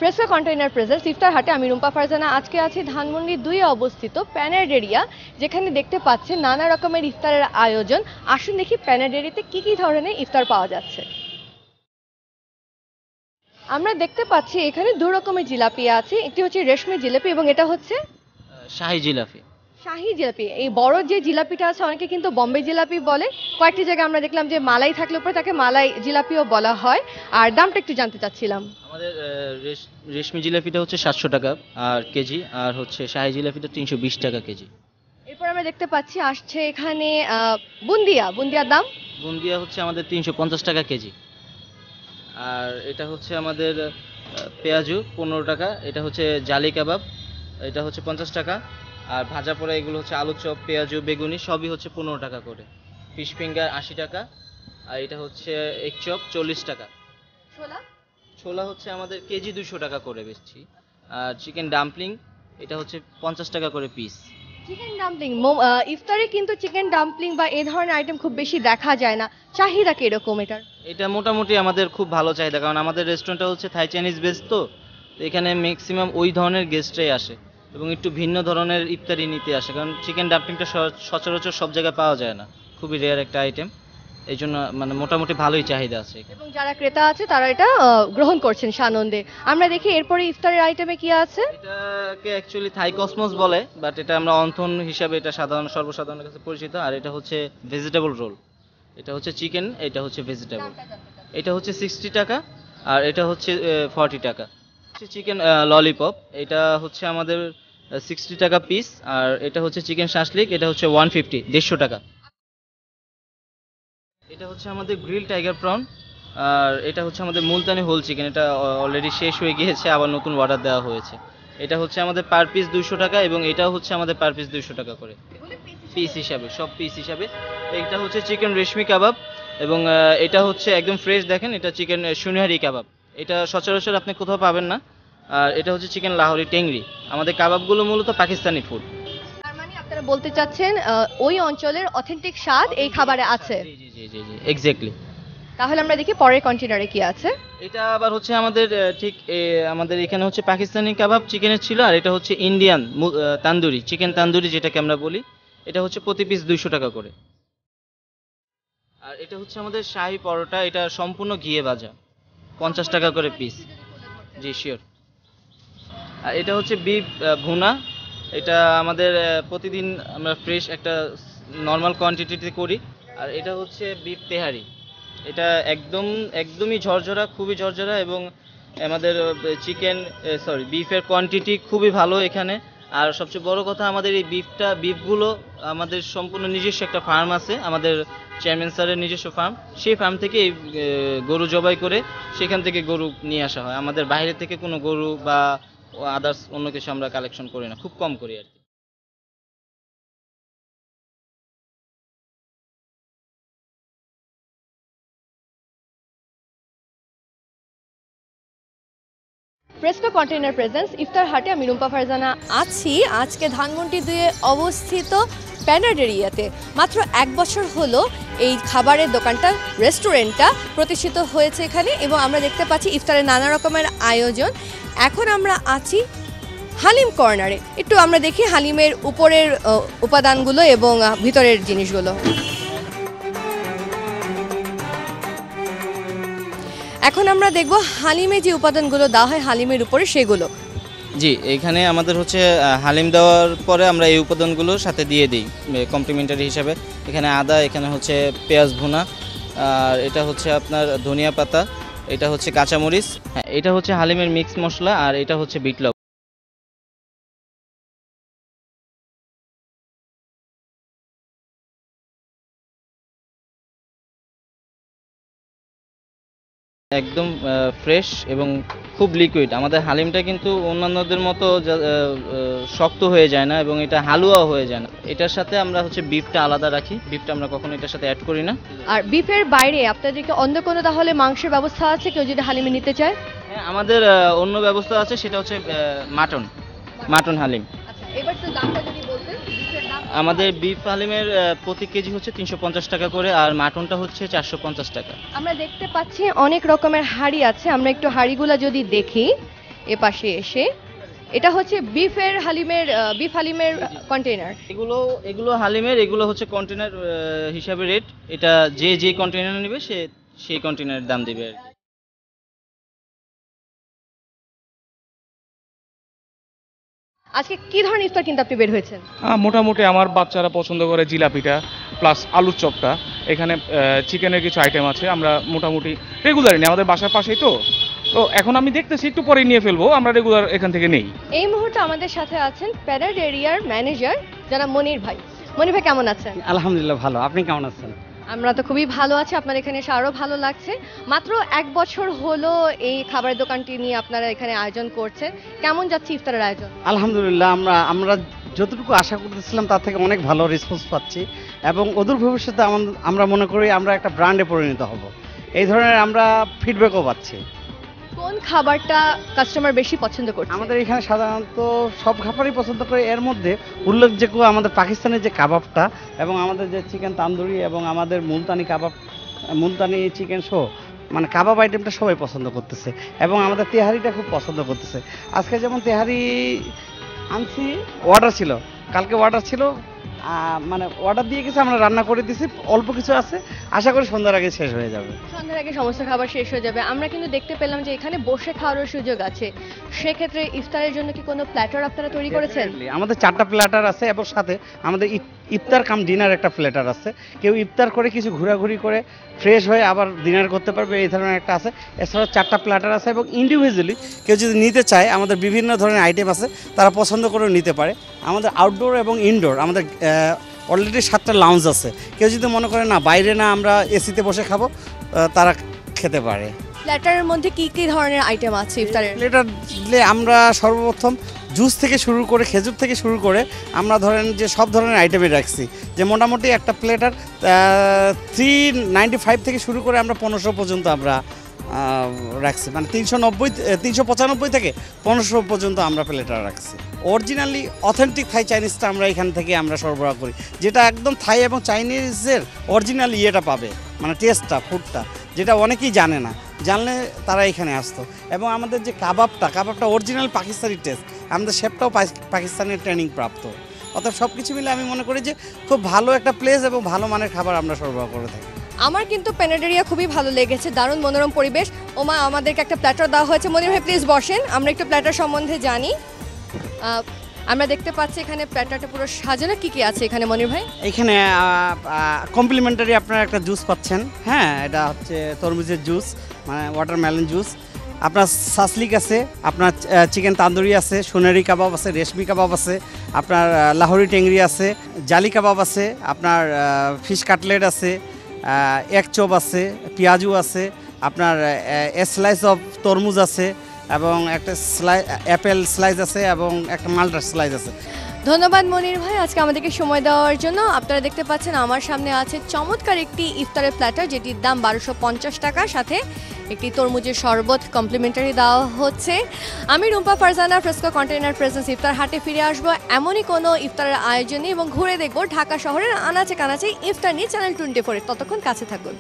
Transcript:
Press container presence ইফতার হাটে আমি রুম্পা ফারজানা আজকে আছি ধানমন্ডি 2 এ অবস্থিত প্যানাডেরিয়া, যেখানে দেখতে পাচ্ছেন নানা রকমের ইফতারের আয়োজন। আসুন দেখি প্যানাডেরিয়াতে কি কি ধরনের ইফতার পাওয়া যাচ্ছে। আমরা দেখতে পাচ্ছি এখানে দু রকমের জিলাপি আছে, একটি হচ্ছে রেশমি জিলাপি এবং এটা হচ্ছে শাহী জিলাপি। শাহী জিলাপি। এই বড় যে জিলাপিটা আছে অনেকে কিন্তু বোম্বে জিলাপি বলে, কয়েকটি জায়গায় আমরা দেখলাম যে মালাই থাকলে উপরে তাকে মালাই জিলাপিও বলা হয়। আর দামটা একটু জানতে চাচ্ছিলাম। আমাদের রেশমি জিলাপিটা হচ্ছে 700 টাকা আর কেজি, আর হচ্ছে শাহী জিলাপিটা 320 টাকা কেজি। এরপর আমরা দেখতে পাচ্ছি আসছে এখানে বুন্দিয়ার দাম বুন্দিয়া হচ্ছে আমাদের 350 টাকা কেজি। আর এটা হচ্ছে আমাদের পেঁয়াজু 15 টাকা, এটা হচ্ছে জালি কাবাব, এটা হচ্ছে 50 টাকা। আর ভাজা পোড়া এগুলো হচ্ছে আলু চপ, পেঁয়াজু, বেগুনি সবই হচ্ছে 15 টাকা করে। ফিশ ফিঙ্গার 80 টাকা, আর এটা হচ্ছে এক চপ 40 টাকা। ছোলা হচ্ছে আমাদের কেজি 200 টাকা করে বেচছি। আর চিকেন ডাম্পলিং এটা হচ্ছে 50 টাকা করে পিস। চিকেন ডাম্পলিং ইফতারে কিন্তু চিকেন ডাম্পলিং বা এই ধরনের আইটেম খুব বেশি দেখা যায় না, চাহিদা কিরকম এটার? এটা মোটামুটি আমাদের খুব ভালো চাহিদা, কারণ আমাদের রেস্টুরেন্টটা হচ্ছে থাই চাইনিজ বেস, তো এখানে ম্যাক্সিমাম ওই ধরনের গেস্টরাই আসে এবং একটু ভিন্ন ধরনের ইফতারি নিতে আসে, কারণ চিকেন ডাম্পলিংটা সচরাচর সব জায়গায় পাওয়া যায় না, খুবই রেয়ার একটা আইটেম। এই জন্য মানে মোটামুটি ভালোই চাহিদা আছে এখানে। এবং যারা ক্রেতা আছে তারা এটা গ্রহণ করছেন সানন্দে। আমরা দেখি এরপরে ইফতারের আইটেমে কি আছে। এটাকে অ্যাকচুয়ালি থাই কসমোস বলে, বাট এটা আমরা অন্থন হিসাবে এটা সর্বসাধারণের কাছে পরিচিত। আর এটা হচ্ছে ভেজিটেবল রোল, এটা হচ্ছে চিকেন, এটা হচ্ছে ভেজিটেবল। এটা হচ্ছে 60 টাকা আর এটা হচ্ছে 40 টাকা। চিকেন ললিপপ, এটা হচ্ছে আমাদের 60 টাকা পিস। আর এটা হচ্ছে চিকেন শাসলিক, এটা হচ্ছে 150, 150 টাকা। এটা হচ্ছে আমাদের গ্রিল টাইগার প্রন, আর এটা হচ্ছে আমাদের মুলতানি হোল চিকেন, এটা অলরেডি শেষ হয়ে গিয়েছে, আবার নতুন অর্ডার দেওয়া হয়েছে। এটা হচ্ছে আমাদের পার পিস 200 টাকা এবং এটাও হচ্ছে আমাদের পার পিস 200 টাকা করে পিস হিসাবে, সব পিস হিসাবে। এটা হচ্ছে চিকেন রেশমি কাবাব এবং এটা হচ্ছে একদম ফ্রেশ, দেখেন এটা চিকেন সুনিহারি কাবাব, এটা সচরাচর আপনি কোথাও পাবেন না। আর এটা হচ্ছে চিকেন লাহোরি টেংরি। আমাদের কাবাবগুলো মূলত পাকিস্তানি ফুড। তার মানে আপনারা বলতে চাচ্ছেন ওই অঞ্চলের অথেন্টিক স্বাদ এই খাবারে আছে। জি জি জি জি জি, এক্স্যাক্টলি। তাহলে আমরা দেখি পরের কন্টেনারে কি আছে। এটা আবার হচ্ছে আমাদের ঠিক আমাদের এখানে হচ্ছে পাকিস্তানি কাবাব চিকেনের ছিল, আর এটা হচ্ছে ইন্ডিয়ান তান্দুরি চিকেন, তান্দুরি যেটাকে আমরা বলি। এটা হচ্ছে প্রতি পিস 200 টাকা করে। আর এটা হচ্ছে আমাদের শাহী পরোটা, এটা সম্পূর্ণ ঘিয়ে ভাজা, 50 টাকা করে পিস। জি শিওর। আর এটা হচ্ছে বিফ ভুনা, এটা আমাদের প্রতিদিন আমরা ফ্রেশ একটা নর্মাল কোয়ান্টিটিতে করি। আর এটা হচ্ছে বিফ তেহারি, এটা একদমই ঝরঝরা, খুবই ঝরঝরা, এবং আমাদের বিফের কোয়ান্টিটি খুবই ভালো এখানে। আর সবচেয়ে বড় কথা, আমাদের এই বিফগুলো আমাদের সম্পূর্ণ নিজস্ব একটা ফার্ম আছে, আমাদের চেয়ারম্যান স্যারের নিজস্ব ফার্ম। সেই ফার্ম থেকে এই গরু জবাই করে সেখান থেকে গরু নিয়ে আসা হয়। আমাদের বাইরে থেকে কোনো গরু বা আদার্স অন্য কিছু আমরা কালেকশন করি না, খুব কম করি আর কি। প্রেসকো কন্টেইনার প্রেজেন্স ইফতার হাটে আমি রুম্পা ফারজানা আছি আজকে ধানমন্ডি 2 এ অবস্থিত প্যানাডেরিয়াতে। মাত্র 1 বছর হলো এই খাবারের দোকানটা, রেস্টুরেন্টটা প্রতিষ্ঠিত হয়েছে এখানে, এবং আমরা দেখতে পাচ্ছি ইফতারের নানা রকমের আয়োজন। এখন আমরা আছি হালিম কর্নারে। একটু আমরা দেখি হালিমের উপরের উপাদানগুলো এবং ভিতরের জিনিসগুলো। এখন আমরা দেখব হালিমে যে উপাদানগুলো দেওয়া হয় হালিমের উপরে সেগুলো। জি, এখানে আমাদের হচ্ছে হালিম দেওয়ার পরে আমরা এই উপাদানগুলো সাথে দিয়ে দিই কমপ্লিমেন্টারি হিসাবে। এখানে আদা, এখানে হচ্ছে পেঁয়াজ ভুনা, আর এটা হচ্ছে আপনার ধনিয়া পাতা, এটা হচ্ছে কাঁচামরিচ, হ্যাঁ এটা হচ্ছে হালিমের মিক্স মশলা, আর এটা হচ্ছে বিট লবণ। একদম ফ্রেশ এবং খুব লিকুইড। আমাদের হালিমটা কিন্তু অন্যান্যদের মতো শক্ত হয়ে যায় না এবং এটা হালুয়াও হয়ে যায় না। এটার সাথে আমরা হচ্ছে বিফটা আলাদা রাখি, বিফটা আমরা কখনো এটার সাথে অ্যাড করি না। আর বিফের বাইরে আপনাদেরকে অন্য কোনো তাহলে মাংসের ব্যবস্থা আছে কেউ যদি হালিমে নিতে চায়? হ্যাঁ, আমাদের অন্য ব্যবস্থা আছে, সেটা হচ্ছে মাটন হালিম। আচ্ছা, এবার তো দামটা যদি বলতেন। আমাদের বিফ হালিমের প্রতি কেজি হচ্ছে 350 টাকা করে, আর মাটনটা হচ্ছে 450 টাকা। আমরা দেখতে পাচ্ছি অনেক রকমের হাঁড়ি আছে, আমরা একটু হাঁড়িগুলো যদি দেখি। এ পাশে এসে এটা হচ্ছে বিফ হালিমের কন্টেইনার। এগুলো হালিমের, এগুলো হচ্ছে কন্টেনার হিসাবে রেট। এটা যে কন্টেনার নেবে সে সেই কন্টেনারের দাম দিবে আর কি। আজকে কি ধরনের ইফতার কিন্তু আপনি বের হয়েছেন? মোটামুটি আমার বাচ্চারা পছন্দ করে জিলাপিটা প্লাস আলুর চপটা। এখানে চিকেনের কিছু আইটেম আছে, আমরা মোটামুটি রেগুলারই নিই, আমাদের বাসার পাশেই তো। তো এখন আমি দেখতেছি একটু পরে নিয়ে ফেলবো, আমরা রেগুলার এখান থেকে নেই। এই মুহূর্তে আমাদের সাথে আছেন প্যারেড এরিয়ার ম্যানেজার যারা মনির ভাই। মনির ভাই কেমন আছেন? আলহামদুলিল্লাহ ভালো, আপনি কেমন আছেন? আমরা তো খুবই ভালো আছি, আপনার এখানে এসে আরো ভালো লাগছে। মাত্র 1 বছর হলো এই খাবারের দোকানটি নিয়ে আপনারা এখানে আয়োজন করছেন, কেমন যাচ্ছে ইফতারের আয়োজন? আলহামদুলিল্লাহ আমরা যতটুকু আশা করতেছিলাম তার থেকে অনেক ভালো রেসপন্স পাচ্ছি, এবং অদূর ভবিষ্যতে আমরা মনে করি আমরা একটা ব্র্যান্ডে পরিণত হব, এই ধরনের আমরা ফিডব্যাকও পাচ্ছি। কোন খাবারটা কাস্টমার বেশি পছন্দ করছে? আমাদের এখানে সাধারণত সব খাবারই পছন্দ করে, এর মধ্যে উল্লেখযোগ্য আমাদের পাকিস্তানের যে কাবাবটা এবং আমাদের যে চিকেন তান্দুরি এবং আমাদের মুলতানি কাবাব, মুলতানি চিকেন শো, মানে কাবাব আইটেমটা সবাই পছন্দ করতেছে, এবং আমাদের তেহারিটা খুব পছন্দ করতেছে। আজকে যেমন তেহারি আনছি, অর্ডার ছিল, কালকে অর্ডার ছিল, মানে অর্ডার দিয়ে গেছে, আমরা রান্না করে দিয়েছি, অল্প কিছু আছে, আশা করি সন্ধ্যার আগে শেষ হয়ে যাবে। সন্ধ্যার আগে সমস্ত খাবার শেষ হয়ে যাবে। আমরা কিন্তু দেখতে পেলাম যে এখানে বসে খাওয়ারও সুযোগ আছে, সেক্ষেত্রে ইফতারের জন্য কি কোনো প্ল্যাটার আপনারা তৈরি করেছেন? আমাদের 4টা প্ল্যাটার আছে, এবং সাথে আমাদের ইফতার কাম ডিনার একটা প্ল্যাটার আছে। কেউ ইফতার করে কিছু ঘোরাঘুরি করে ফ্রেশ হয়ে আবার ডিনার করতে পারবে, এই ধরনের একটা আছে। এছাড়াও 4টা প্ল্যাটার আছে, এবং ইন্ডিভিজুয়ালি কেউ যদি নিতে চায় আমাদের বিভিন্ন ধরনের আইটেম আছে, তারা পছন্দ করেও নিতে পারে। আমাদের আউটডোর এবং ইনডোর আমাদের অলরেডি 7টা লাউঞ্জ আছে, কেউ যদি মনে করে না বাইরে না আমরা এসিতে বসে খাবো, তারা খেতে পারে। প্ল্যাটারের মধ্যে কি কি ধরনের আইটেম আছে ইফতারের? প্লেটার দিলে আমরা সর্বপ্রথম জুস থেকে শুরু করে, খেজুর থেকে শুরু করে আমরা ধরেন যে সব ধরনের আইটেমে রাখছি, যে মোটামুটি একটা প্লেটার 395 থেকে শুরু করে আমরা 1500 পর্যন্ত আমরা রাখছি, মানে 395 থেকে 1500 পর্যন্ত আমরা প্লেটার রাখছি। অরিজিনালি অথেন্টিক থাই চাইনিজটা আমরা এখান থেকে আমরা সরবরাহ করি, যেটা একদম থাই এবং চাইনিজের অরিজিনাল ইয়েটা পাবে, মানে টেস্টটা, ফুডটা, যেটা অনেকেই জানে না, জানলে তারা এখানে আসতো। এবং আমাদের যে কাবাবটা অরিজিনাল পাকিস্তানি টেস্ট, আমাদের শেফটাও পাকিস্তানের ট্রেনিং প্রাপ্ত। অর্থাৎ সব কিছু মিলে আমি মনে করি যে খুব ভালো একটা প্লেস এবং ভালো মানের খাবার আমরা সরবরাহ করে থাকি। আমার কিন্তু প্যানেডেরিয়া খুবই ভালো লেগেছে, দারুণ মনোরম পরিবেশ। ওমা, আমাদেরকে একটা প্ল্যাটার দেওয়া হয়েছে। মনির ভাই প্লিজ বসেন, আমরা একটু প্ল্যাটার সম্বন্ধে জানি। আমরা দেখতে পাচ্ছি এখানে প্ল্যাটারটা পুরো সাজানো। কি কি আছে এখানে মনির ভাই? এখানে কমপ্লিমেন্টারি আপনারা একটা জুস পাচ্ছেন, হ্যাঁ, এটা হচ্ছে তরমুজের জুস, মানে ওয়াটারমেলন জুস। আপনার সাসলিক আছে, আপনার চিকেন তান্দুরি আছে, সোনারি কাবাব আছে, রেশমি কাবাব আছে, আপনার লাহোরি টেংরি আছে, জালি কাবাব আছে, আপনার ফিশ কাটলেট আছে, এক চপ আছে, পেঁয়াজু আছে, আপনার স্লাইস অফ তরমুজ আছে, এবং একটা অ্যাপেল স্লাইস আছে, এবং একটা মাল্টার স্লাইস আছে। ধন্যবাদ মনির ভাই আজকে আমাদেরকে সময় দেওয়ার জন্য। আপনারা দেখতে পাচ্ছেন আমার সামনে আছে চমৎকার একটি ইফতারের প্ল্যাটার, যেটির দাম 1250 টাকা, সাথে একটি তরমুজের শরবত কমপ্লিমেন্টারি দেওয়া হচ্ছে। আমি Rumpa Farzana, Fresco container presence ইফতার হাটে ফিরে আসবো এমনই কোনো ইফতারের আয়োজনে, এবং ঘুরে দেখবো ঢাকা শহরের আনাচে কানাচে ইফতার নিয়ে চ্যানেল 24। ততক্ষণ কাছে থাকুন।